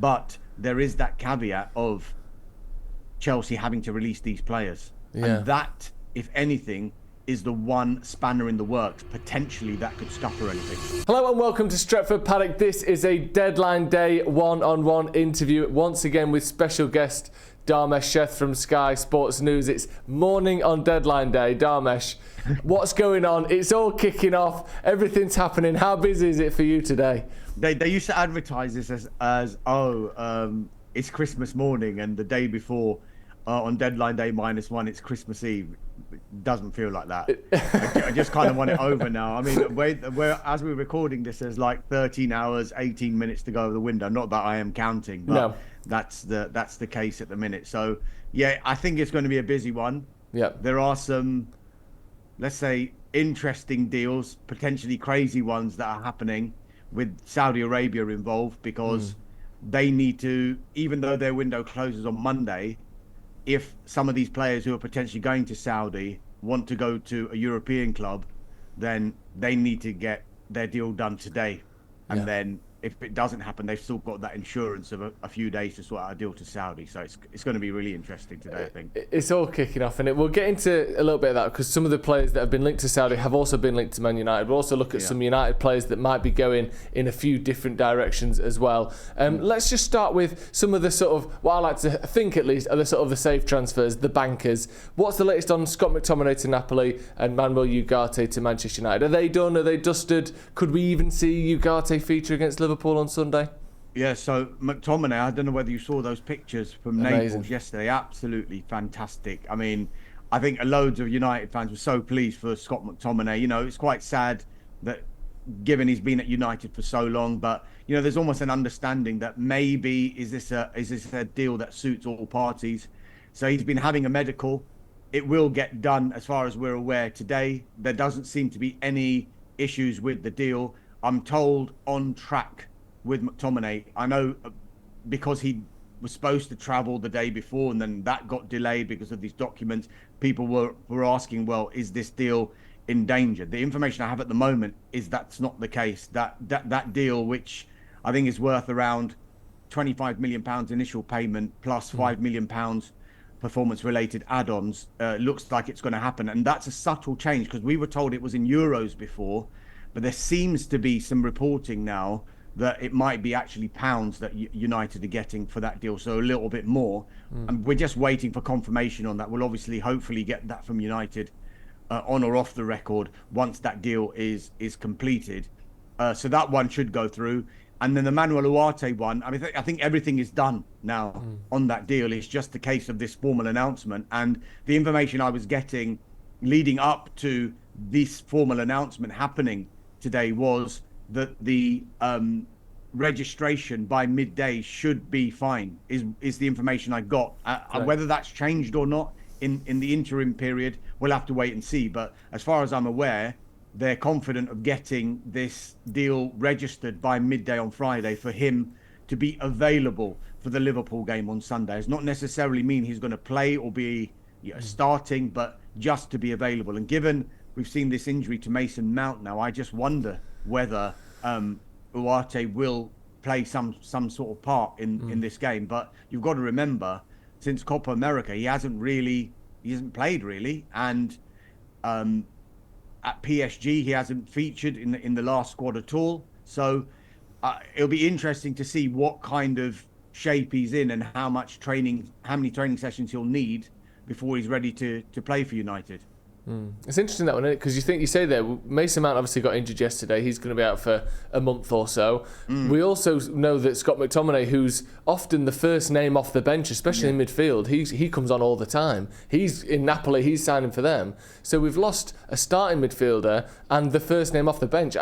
But there is that caveat of Chelsea having to release these players. And that, if anything, is the one spanner in the works, potentially, that could scupper anything. Hello and welcome to Stretford Paddock. This is a deadline day one-on-one interview, once again with special guest Dharmesh Sheth from Sky Sports News. It's morning on deadline day. Dharmesh, what's going on? It's all kicking off. Everything's happening. How busy is it for you today? They used to advertise this as it's Christmas morning, and the day before, on deadline day -1, it's Christmas Eve. It doesn't feel like that. I just kind of want it over now. I mean, as we're recording this, there's like 13 hours, 18 minutes to go over the window. Not that I am counting, but that's the case at the minute. So, yeah, I think it's going to be a busy one. Yeah. There are some, let's say, interesting deals, potentially crazy ones that are happening with Saudi Arabia involved, because they need to, even though their window closes on Monday, if some of these players who are potentially going to Saudi want to go to a European club, then they need to get their deal done today. And then if it doesn't happen, they've still got that insurance of a few days to sort out a deal to Saudi. So it's going to be really interesting today, I think. It's all kicking off, and we'll get into a little bit of that, because some of the players that have been linked to Saudi have also been linked to Man United. We'll also look at some United players that might be going in a few different directions as well. Let's just start with some of the sort of, what I like to think at least, are the sort of the safe transfers, the bankers. What's the latest on Scott Mctominay to Napoli and Manuel Ugarte to Manchester United? Are they done? Are they dusted? Could we even see Ugarte feature against Liverpool on Sunday? Yeah, so McTominay, I don't know whether you saw those pictures from Naples yesterday. Absolutely fantastic. I mean, I think loads of United fans were so pleased for Scott McTominay. You know, it's quite sad that, given he's been at United for so long, but you know, there's almost an understanding that maybe is this a deal that suits all parties. So he's been having a medical. It will get done, as far as we're aware, today. There doesn't seem to be any issues with the deal. I'm told on track with McTominay. I know because he was supposed to travel the day before, and then that got delayed because of these documents. People were asking, well, is this deal in danger? The information I have at the moment is that's not the case. That deal, which I think is worth around £25 million initial payment plus £5 million performance-related add-ons, looks like it's going to happen. And that's a subtle change, because we were told it was in euros before, but there seems to be some reporting now that it might be actually pounds that United are getting for that deal, so a little bit more. And we're just waiting for confirmation on that. We'll obviously, hopefully, get that from United on or off the record once that deal is completed. So that one should go through. And then the Manuel Ugarte one, I mean, I think everything is done now on that deal. It's just the case of this formal announcement. And the information I was getting leading up to this formal announcement happening today was that the registration by midday should be fine, is the information I got. Whether that's changed or not in the interim period, we'll have to wait and see. But as far as I'm aware, they're confident of getting this deal registered by midday on Friday for him to be available for the Liverpool game on Sunday. Does not necessarily mean he's going to play or be starting, but just to be available. And given we've seen this injury to Mason Mount now, I just wonder whether Ugarte will play some sort of part in this game. But you've got to remember, since Copa America, he hasn't played really, and at PSG he hasn't featured in the last squad at all. So it'll be interesting to see what kind of shape he's in and how many training sessions he'll need before he's ready to play for United. It's interesting, that one, isn't it? Because you say there, Mason Mount obviously got injured yesterday. He's going to be out for a month or so. We also know that Scott McTominay, who's often the first name off the bench, especially in midfield, he comes on all the time. He's in Napoli. He's signing for them. So we've lost a starting midfielder and the first name off the bench.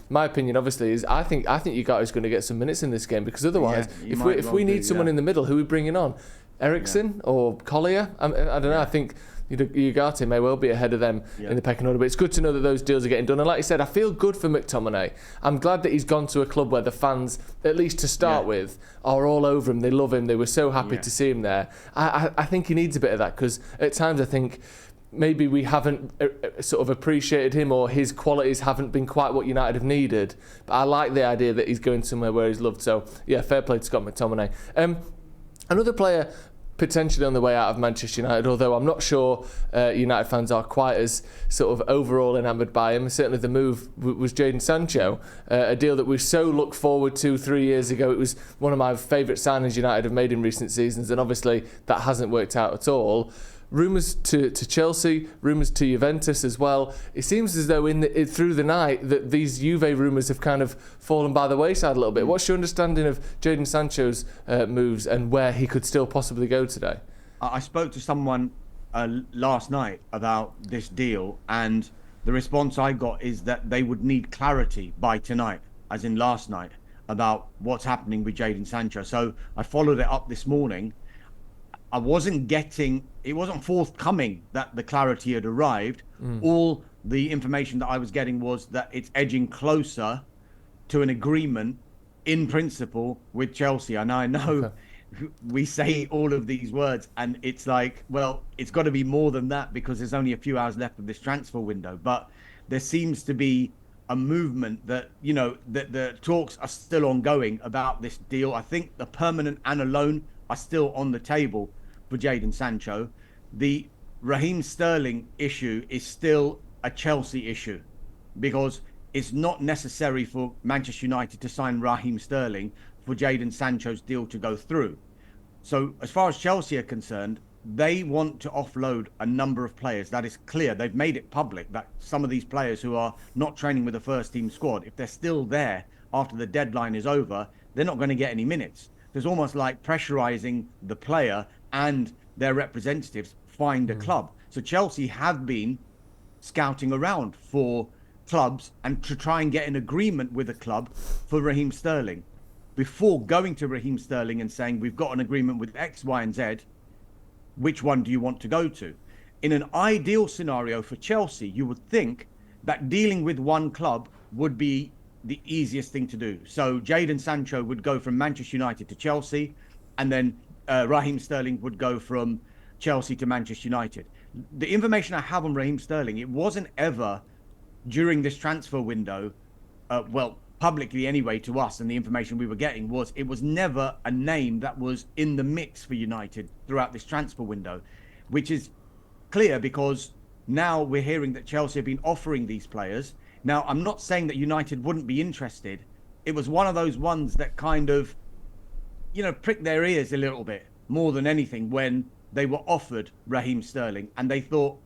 My opinion, obviously, is I think Ugarte's going to get some minutes in this game, because otherwise, if we need someone in the middle, who are we bringing on? Ericsson or Collier? I don't know. I think Ugarte may well be ahead of them in the pecking order, but it's good to know that those deals are getting done. And like you said, I feel good for McTominay. I'm glad that he's gone to a club where the fans, at least to start with, are all over him. They love him. They were so happy to see him there. I think he needs a bit of that, because at times I think maybe we haven't sort of appreciated him, or his qualities haven't been quite what United have needed. But I like the idea that he's going somewhere where he's loved. So, yeah, fair play to Scott McTominay. Another player potentially on the way out of Manchester United, although I'm not sure United fans are quite as sort of overall enamoured by him. Certainly the move was Jadon Sancho, a deal that we so looked forward to 3 years ago. It was one of my favourite signings United have made in recent seasons, and obviously that hasn't worked out at all. Rumours to Chelsea, rumours to Juventus as well. It seems as though through the night that these Juve rumours have kind of fallen by the wayside a little bit. What's your understanding of Jadon Sancho's moves and where he could still possibly go today? I spoke to someone last night about this deal, and the response I got is that they would need clarity by tonight, as in last night, about what's happening with Jadon Sancho. So I followed it up this morning. It wasn't forthcoming that the clarity had arrived. All the information that I was getting was that it's edging closer to an agreement in principle with Chelsea. And I know we say all of these words and it's like, well, it's got to be more than that because there's only a few hours left of this transfer window. But there seems to be a movement that, you know, that the talks are still ongoing about this deal. I think the permanent and a loan are still on the table for Jadon Sancho. The Raheem Sterling issue is still a Chelsea issue because it's not necessary for Manchester United to sign Raheem Sterling for Jadon Sancho's deal to go through. So as far as Chelsea are concerned, they want to offload a number of players. That is clear. They've made it public that some of these players who are not training with the first team squad, if they're still there after the deadline is over, they're not going to get any minutes. There's almost like pressurizing the player and their representatives find a club. So Chelsea have been scouting around for clubs and to try and get an agreement with a club for Raheem Sterling before going to Raheem Sterling and saying, we've got an agreement with X, Y, and Z. Which one do you want to go to? In an ideal scenario for Chelsea, you would think that dealing with one club would be the easiest thing to do. So Jadon Sancho would go from Manchester United to Chelsea, and then Raheem Sterling would go from Chelsea to Manchester United. The information I have on Raheem Sterling, it wasn't ever during this transfer window, publicly anyway to us, and the information we were getting was it was never a name that was in the mix for United throughout this transfer window, which is clear because now we're hearing that Chelsea have been offering these players. Now, I'm not saying that United wouldn't be interested. It was one of those ones that kind of, you know, pricked their ears a little bit more than anything when they were offered Raheem Sterling and they thought,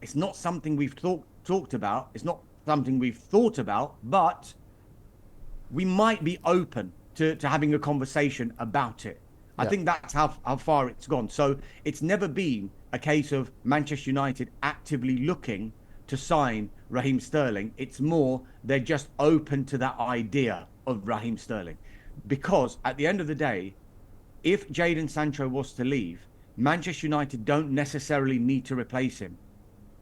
it's not something we've talked about. It's not something we've thought about, but we might be open to having a conversation about it. Yeah. I think that's how far it's gone. So it's never been a case of Manchester United actively looking to sign Raheem Sterling. It's more they're just open to that idea of Raheem Sterling. Because at the end of the day, if Jadon Sancho was to leave, Manchester United don't necessarily need to replace him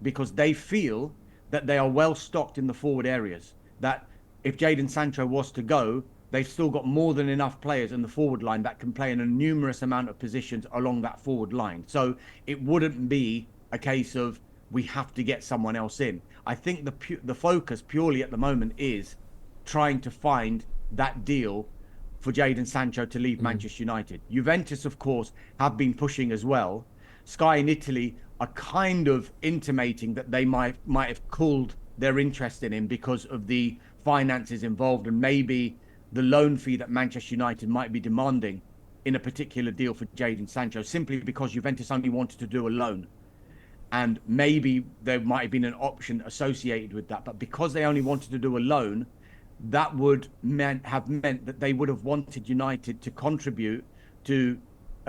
because they feel that they are well stocked in the forward areas. That if Jadon Sancho was to go, they've still got more than enough players in the forward line that can play in a numerous amount of positions along that forward line. So it wouldn't be a case of we have to get someone else in. I think the focus purely at the moment is trying to find that deal for Jadon Sancho to leave Manchester United. Juventus, of course, have been pushing as well. Sky in Italy are kind of intimating that they might have cooled their interest in him because of the finances involved and maybe the loan fee that Manchester United might be demanding in a particular deal for Jadon Sancho, simply because Juventus only wanted to do a loan. And maybe there might have been an option associated with that. But because they only wanted to do a loan, that would have meant that they would have wanted United to contribute to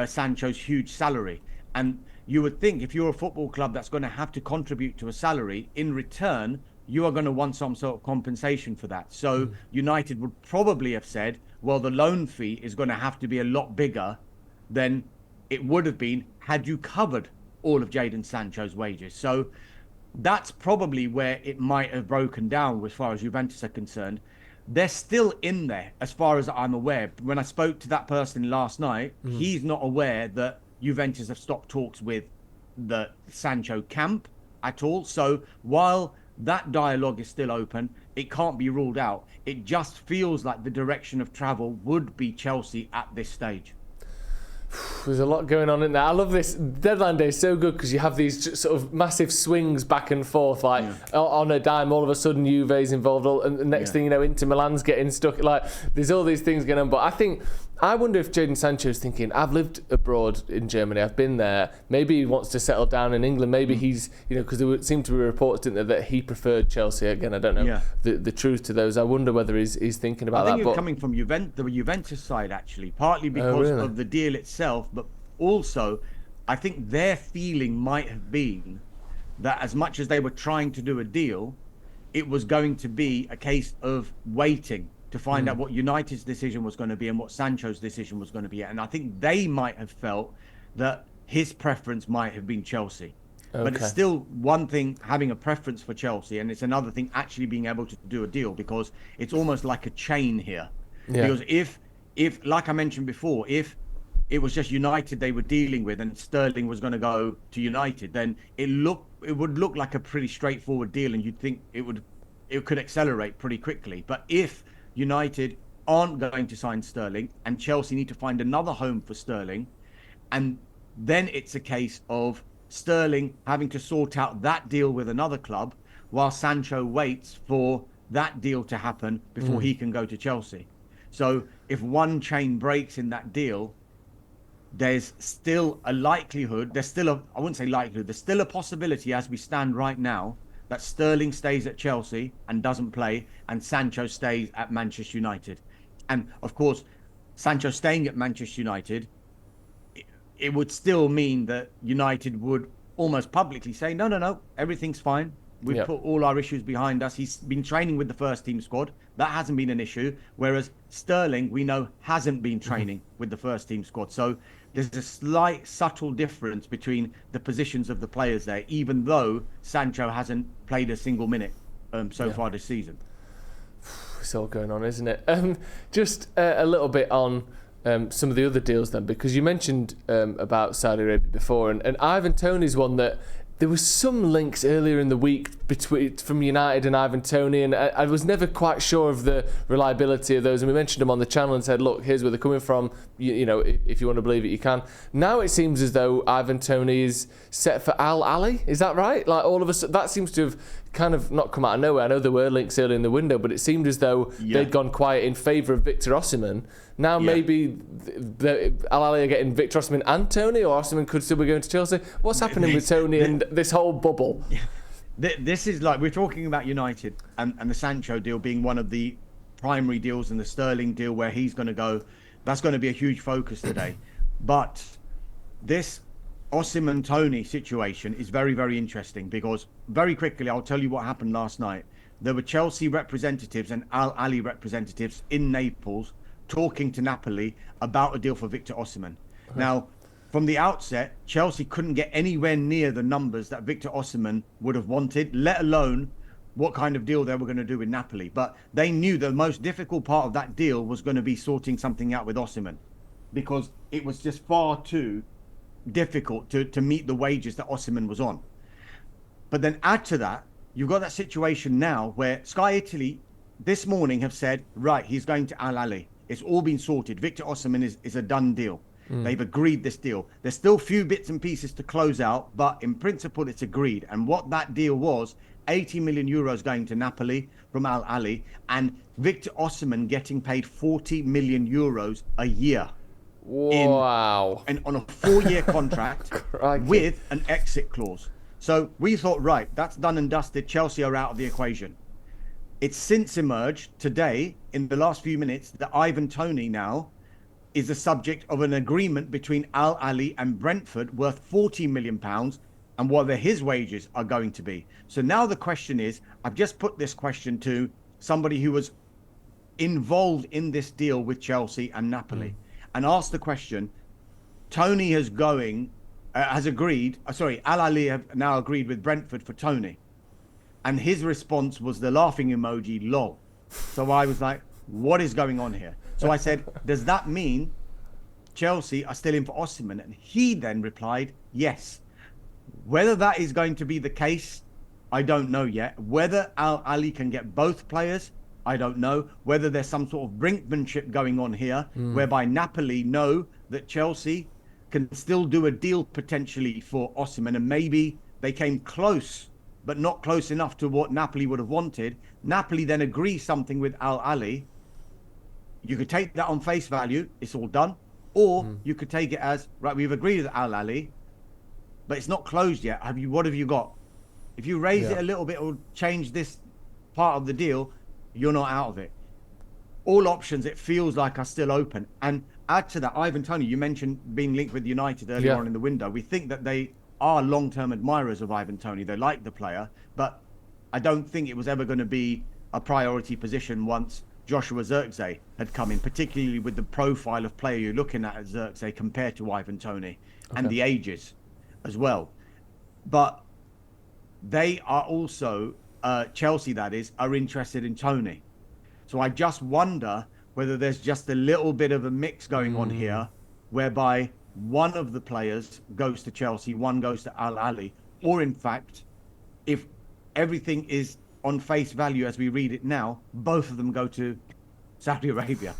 Sancho's huge salary. And you would think if you're a football club that's going to have to contribute to a salary, in return, you are going to want some sort of compensation for that. So United would probably have said, well, the loan fee is going to have to be a lot bigger than it would have been had you covered all of Jadon Sancho's wages. So that's probably where it might have broken down as far as Juventus are concerned. They're still in there, as far as I'm aware. When I spoke to that person last night, he's not aware that Juventus have stopped talks with the Sancho camp. at all. So while that dialogue is still open, it can't be ruled out. It just feels like the direction of travel would be Chelsea at this stage. There's a lot going on in there. I love this. Deadline day is so good because you have these sort of massive swings back and forth. Like on a dime, all of a sudden Juve's involved, and the next thing you know, Inter Milan's getting stuck. Like there's all these things going on. But I wonder if Jadon Sancho is thinking, I've lived abroad in Germany, I've been there. Maybe he wants to settle down in England. Maybe he's, because there seemed to be reports, didn't there, that he preferred Chelsea. Again, I don't know the truth to those. I wonder whether he's thinking about that. I think you're coming from the Juventus side, actually, partly because of the deal itself, but also I think their feeling might have been that as much as they were trying to do a deal, it was going to be a case of waiting to find out what United's decision was going to be and what Sancho's decision was going to be. And I think they might have felt that his preference might have been Chelsea. Okay. But it's still one thing having a preference for Chelsea, and it's another thing actually being able to do a deal, because it's almost like a chain here. Because if like I mentioned before, if it was just United they were dealing with and Sterling was going to go to United, then it would look like a pretty straightforward deal, and you'd think it could accelerate pretty quickly. But if United aren't going to sign Sterling and Chelsea need to find another home for Sterling, and then it's a case of Sterling having to sort out that deal with another club while Sancho waits for that deal to happen before he can go to Chelsea. So if one chain breaks in that deal, there's still a likelihood, I wouldn't say likelihood, there's still a possibility as we stand right now that Sterling stays at Chelsea and doesn't play, and Sancho stays at Manchester United. And of course, Sancho staying at Manchester United, it would still mean that United would almost publicly say, no, everything's fine. We've put all our issues behind us. He's been training with the first team squad. That hasn't been an issue. Whereas Sterling, we know, hasn't been training with the first team squad. So there's a slight subtle difference between the positions of the players there, even though Sancho hasn't played a single minute so far this season. It's all going on, isn't it? Just a little bit on some of the other deals then, because you mentioned about Saudi Arabia before, and Ivan Toney's one that there was some links earlier in the week from United and Ivan Toney, and I was never quite sure of the reliability of those. And we mentioned them on the channel and said, look, here's where they're coming from. You know, if you want to believe it, you can. Now it seems as though Ivan Toney is set for Al-Ahli. Is that right? Like all of us, that seems to have kind of not come out of nowhere. I know there were links earlier in the window, but it seemed as though they'd gone quiet in favour of Victor Osimhen. Now maybe Al-Ahli are getting Victor Osimhen and Toney, or Osimhen could still be going to Chelsea. What's happening with Toney and this whole bubble? This is like, we're talking about United and the Sancho deal being one of the primary deals, and the Sterling deal where he's going to go. That's going to be a huge focus today. But this Osimhen-Toney situation is very, very interesting, because very quickly, I'll tell you what happened last night. There were Chelsea representatives and Al-Ahli representatives in Naples talking to Napoli about a deal for Victor Osimhen. Now, from the outset, Chelsea couldn't get anywhere near the numbers that Victor Osimhen would have wanted, let alone what kind of deal they were going to do with Napoli. But they knew the most difficult part of that deal was going to be sorting something out with Osimhen, because it was just far too difficult to meet the wages that Osimhen was on. But then add to that, you've got that situation now where Sky Italy this morning have said, right, he's going to Al-Ahli. It's all been sorted. Victor Osimhen is a done deal. They've agreed this deal. There's still a few bits and pieces to close out, but in principle, it's agreed. And what that deal was, 80 million euros going to Napoli from Al-Ahli, and Victor Osimhen getting paid 40 million euros a year. Wow. And on a 4-year contract with an exit clause. So we thought, right, that's done and dusted. Chelsea are out of the equation. It's since emerged today, in the last few minutes, that Ivan Toney now is the subject of an agreement between Al-Ahli and Brentford worth £40 million, and whether his wages are going to be. So now the question is, I've just put this question to somebody who was involved in this deal with Chelsea and Napoli, and asked the question, Toney has agreed, Al-Ahli have now agreed with Brentford for Toney. And his response was the laughing emoji, lol. So I was like, what is going on here? So I said, does that mean Chelsea are still in for Osimhen? And he then replied, yes. Whether that is going to be the case, I don't know yet. Whether Al-Ahli can get both players, I don't know. Whether there's some sort of brinkmanship going on here, whereby Napoli know that Chelsea can still do a deal potentially for Osimhen, and maybe they came close, but not close enough to what Napoli would have wanted. Napoli then agree something with Al-Ahli. You could take that on face value, it's all done. Or you could take it as, right, we've agreed with Al-Ahli, but it's not closed yet. What have you got? If you raise it a little bit or change this part of the deal, you're not out of it. All options, it feels like, are still open. And add to that, Ivan Toney, you mentioned being linked with United earlier on in the window. We think that they are long-term admirers of Ivan Toney. They like the player, but I don't think it was ever going to be a priority position once Joshua Zirkzee had come in, particularly with the profile of player you're looking at Zirkzee compared to Ivan Toney and the ages as well. But they are also, Chelsea that is, are interested in Toney. So I just wonder whether there's just a little bit of a mix going on here, whereby one of the players goes to Chelsea, one goes to Al-Ahli, or in fact, if everything is on face value as we read it now, both of them go to Saudi Arabia.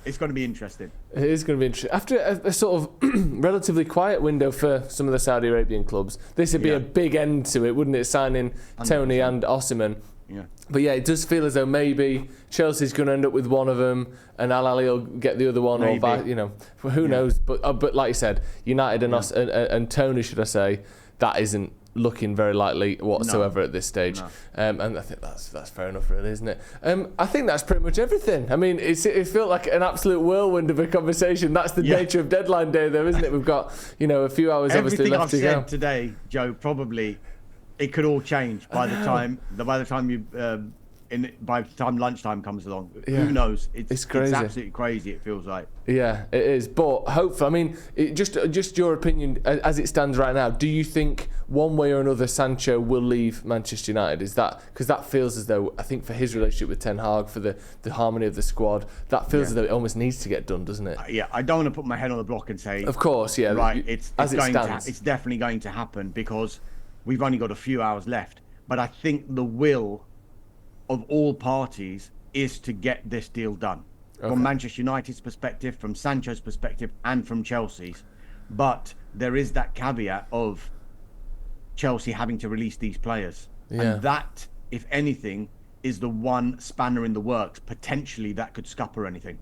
It's going to be interesting. It is going to be interesting. After a sort of relatively quiet window for some of the Saudi Arabian clubs, this would be a big end to it, wouldn't it? Signing 100%. Toney and Osimhen. Yeah. But yeah, it does feel as though maybe Chelsea's going to end up with one of them, and Al-Ahli will get the other one, maybe. Or who knows? But like you said, United and Toney, should I say, that isn't looking very likely whatsoever at this stage. No. And I think that's fair enough, really, isn't it? I think that's pretty much everything. I mean, it felt like an absolute whirlwind of a conversation. That's the nature of deadline day, though, isn't it? We've got a few hours obviously left to go. Everything I've said today, Joe, probably it could all change by the time by the time lunchtime comes along. Who knows? It's crazy. It's absolutely crazy, it feels like. Yeah, it is. But hopefully, I mean, just your opinion as it stands right now, do you think one way or another Sancho will leave Manchester United? Is that because that feels as though, I think for his relationship with Ten Hag, for the harmony of the squad, that feels as though it almost needs to get done, doesn't it? I don't want to put my head on the block and say, of course, right, it's definitely going to happen, because we've only got a few hours left. But I think the will of all parties is to get this deal done. From Manchester United's perspective, from Sancho's perspective, and from Chelsea's. But there is that caveat of Chelsea having to release these players. And that, if anything, is the one spanner in the works, potentially, that could scupper anything.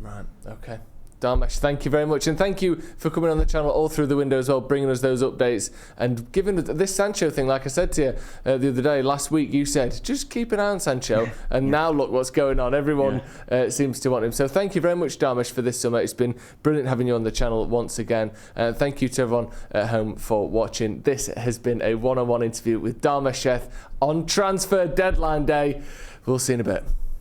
Right, okay. Dharmesh, thank you very much, and thank you for coming on the channel all through the window as well, bringing us those updates and giving us this Sancho thing. Like I said to you the other day, last week, you said just keep an eye on Sancho, and now look what's going on. Everyone seems to want him. So thank you very much, Dharmesh, for this summer. It's been brilliant having you on the channel once again. Thank you to everyone at home for watching. This has been a one-on-one interview with Dharmesh Sheth on transfer deadline day. We'll see you in a bit.